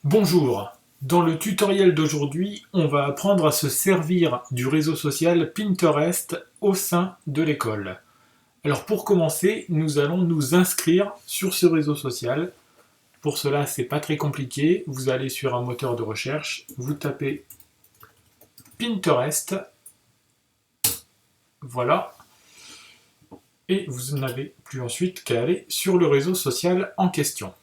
Bonjour, dans le tutoriel d'aujourd'hui, on va apprendre à se servir du réseau social Pinterest au sein de l'école. Alors pour commencer, nous allons nous inscrire sur ce réseau social. Pour cela, c'est pas très compliqué. Vous allez sur un moteur de recherche, vous tapez Pinterest, voilà, et vous n'avez plus ensuite qu'à aller sur le réseau social en question.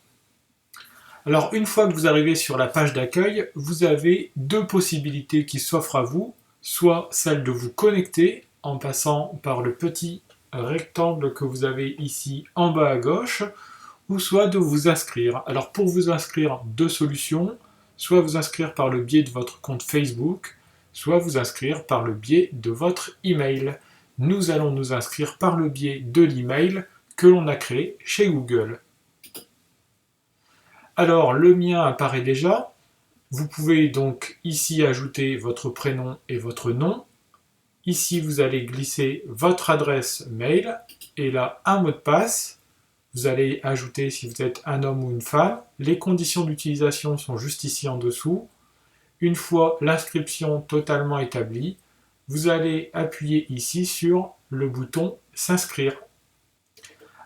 Alors une fois que vous arrivez sur la page d'accueil, vous avez deux possibilités qui s'offrent à vous, soit celle de vous connecter en passant par le petit rectangle que vous avez ici en bas à gauche, ou soit de vous inscrire. Alors pour vous inscrire, deux solutions, soit vous inscrire par le biais de votre compte Facebook, soit vous inscrire par le biais de votre email. Nous allons nous inscrire par le biais de l'email que l'on a créé chez Google. Alors, le mien apparaît déjà. Vous pouvez donc ici ajouter votre prénom et votre nom. Ici, vous allez glisser votre adresse mail et là, un mot de passe. Vous allez ajouter si vous êtes un homme ou une femme. Les conditions d'utilisation sont juste ici en dessous. Une fois l'inscription totalement établie, vous allez appuyer ici sur le bouton s'inscrire.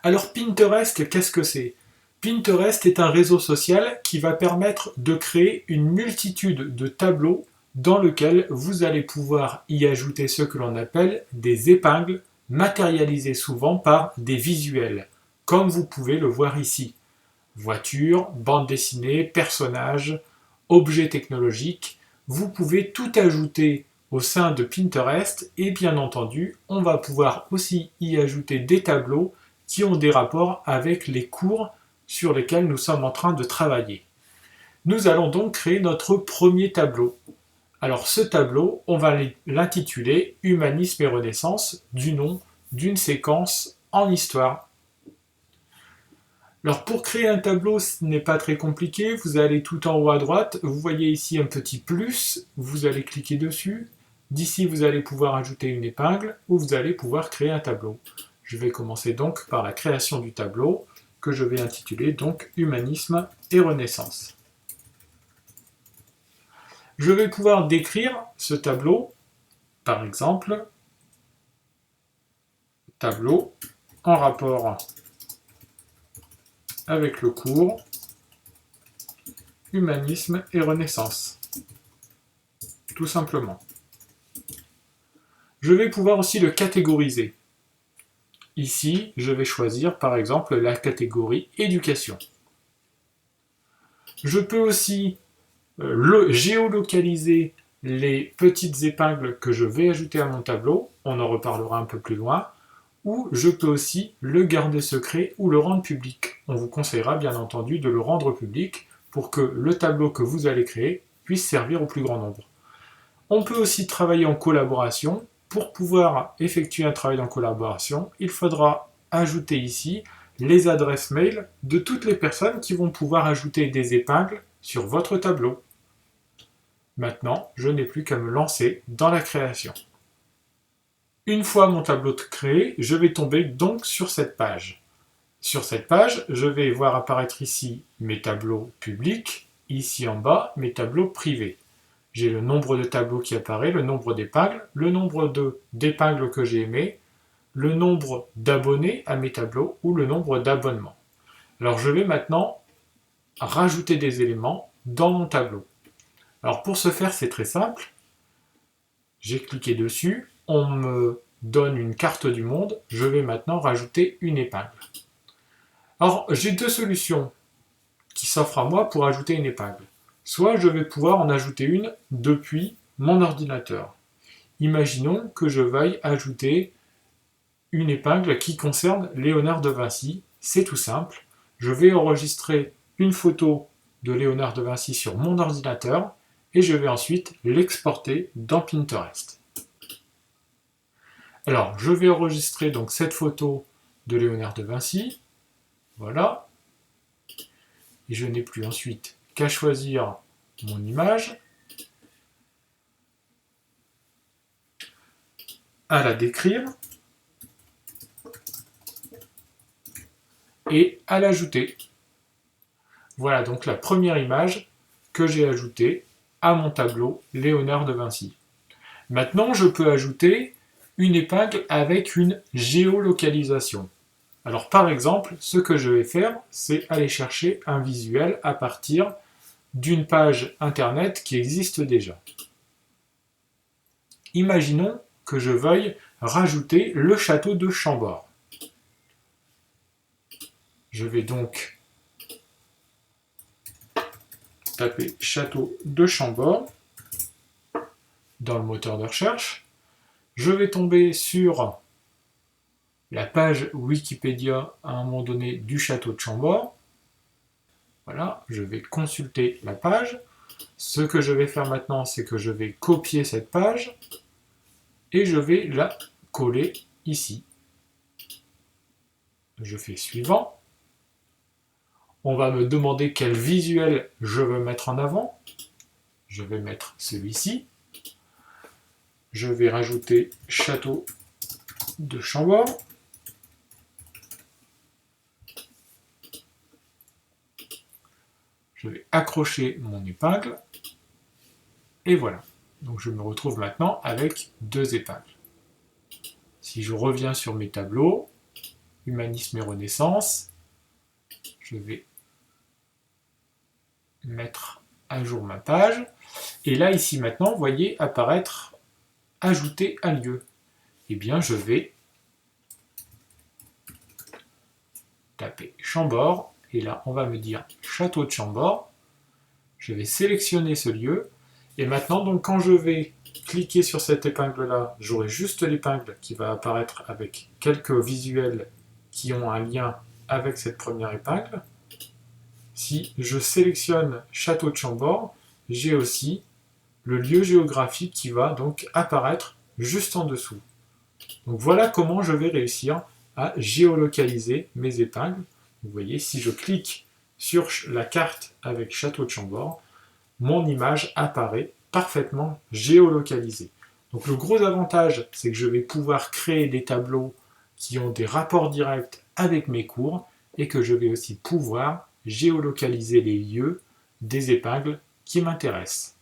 Alors Pinterest, qu'est-ce que c'est ? Pinterest est un réseau social qui va permettre de créer une multitude de tableaux dans lesquels vous allez pouvoir y ajouter ce que l'on appelle des épingles, matérialisées souvent par des visuels, comme vous pouvez le voir ici. Voitures, bandes dessinées, personnages, objets technologiques, vous pouvez tout ajouter au sein de Pinterest et bien entendu, on va pouvoir aussi y ajouter des tableaux qui ont des rapports avec les cours sur lesquels nous sommes en train de travailler. Nous allons donc créer notre premier tableau. Alors ce tableau, on va l'intituler Humanisme et Renaissance, du nom d'une séquence en histoire. Alors pour créer un tableau, ce n'est pas très compliqué, vous allez tout en haut à droite, vous voyez ici un petit plus, vous allez cliquer dessus. D'ici, vous allez pouvoir ajouter une épingle ou vous allez pouvoir créer un tableau. Je vais commencer donc par la création du tableau, que je vais intituler donc Humanisme et Renaissance. Je vais pouvoir décrire ce tableau, par exemple, tableau en rapport avec le cours Humanisme et Renaissance, tout simplement. Je vais pouvoir aussi le catégoriser. Ici, je vais choisir par exemple la catégorie éducation. Je peux aussi géolocaliser les petites épingles que je vais ajouter à mon tableau, on en reparlera un peu plus loin, ou je peux aussi le garder secret ou le rendre public. On vous conseillera bien entendu de le rendre public pour que le tableau que vous allez créer puisse servir au plus grand nombre. On peut aussi travailler en collaboration. Pour pouvoir effectuer un travail en collaboration, il faudra ajouter ici les adresses mail de toutes les personnes qui vont pouvoir ajouter des épingles sur votre tableau. Maintenant, je n'ai plus qu'à me lancer dans la création. Une fois mon tableau créé, je vais tomber donc sur cette page. Sur cette page, je vais voir apparaître ici mes tableaux publics, ici en bas mes tableaux privés. J'ai le nombre de tableaux qui apparaît, le nombre d'épingles, le nombre d'épingles que j'ai aimées, le nombre d'abonnés à mes tableaux ou le nombre d'abonnements. Alors je vais maintenant rajouter des éléments dans mon tableau. Alors pour ce faire, c'est très simple. J'ai cliqué dessus, on me donne une carte du monde, je vais maintenant rajouter une épingle. Alors j'ai deux solutions qui s'offrent à moi pour ajouter une épingle. Soit je vais pouvoir en ajouter une depuis mon ordinateur. Imaginons que je veuille ajouter une épingle qui concerne Léonard de Vinci. C'est tout simple. Je vais enregistrer une photo de Léonard de Vinci sur mon ordinateur et je vais ensuite l'exporter dans Pinterest. Alors, je vais enregistrer donc cette photo de Léonard de Vinci. Voilà. Et je n'ai plus ensuite qu'à choisir mon image, à la décrire et à l'ajouter. Voilà donc la première image que j'ai ajouté à mon tableau Léonard de Vinci. Maintenant, je peux ajouter une épingle avec une géolocalisation. Alors par exemple, ce que je vais faire, c'est aller chercher un visuel à partir d'une page internet qui existe déjà. Imaginons que je veuille rajouter le château de Chambord. Je vais donc taper château de Chambord dans le moteur de recherche. Je vais tomber sur la page Wikipédia à un moment donné du château de Chambord. Voilà, je vais consulter la page. Ce que je vais faire maintenant, c'est que je vais copier cette page et je vais la coller ici. Je fais suivant. On va me demander quel visuel je veux mettre en avant. Je vais mettre celui-ci. Je vais rajouter château de Chambord. Je vais accrocher mon épingle. Et voilà. Donc je me retrouve maintenant avec deux épingles. Si je reviens sur mes tableaux, Humanisme et Renaissance, je vais mettre à jour ma page. Et là, ici maintenant, vous voyez apparaître ajouter un lieu. Eh bien, je vais taper Chambord. Et là, on va me dire château de Chambord. Je vais sélectionner ce lieu. Et maintenant, donc, quand je vais cliquer sur cette épingle-là, j'aurai juste l'épingle qui va apparaître avec quelques visuels qui ont un lien avec cette première épingle. Si je sélectionne château de Chambord, j'ai aussi le lieu géographique qui va donc apparaître juste en dessous. Donc voilà comment je vais réussir à géolocaliser mes épingles. Vous voyez, si je clique sur la carte avec château de Chambord, mon image apparaît parfaitement géolocalisée. Donc le gros avantage, c'est que je vais pouvoir créer des tableaux qui ont des rapports directs avec mes cours et que je vais aussi pouvoir géolocaliser les lieux des épingles qui m'intéressent.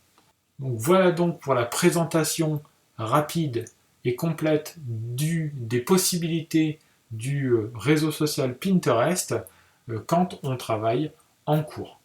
Donc voilà donc pour la présentation rapide et complète des possibilités du réseau social Pinterest quand on travaille en cours.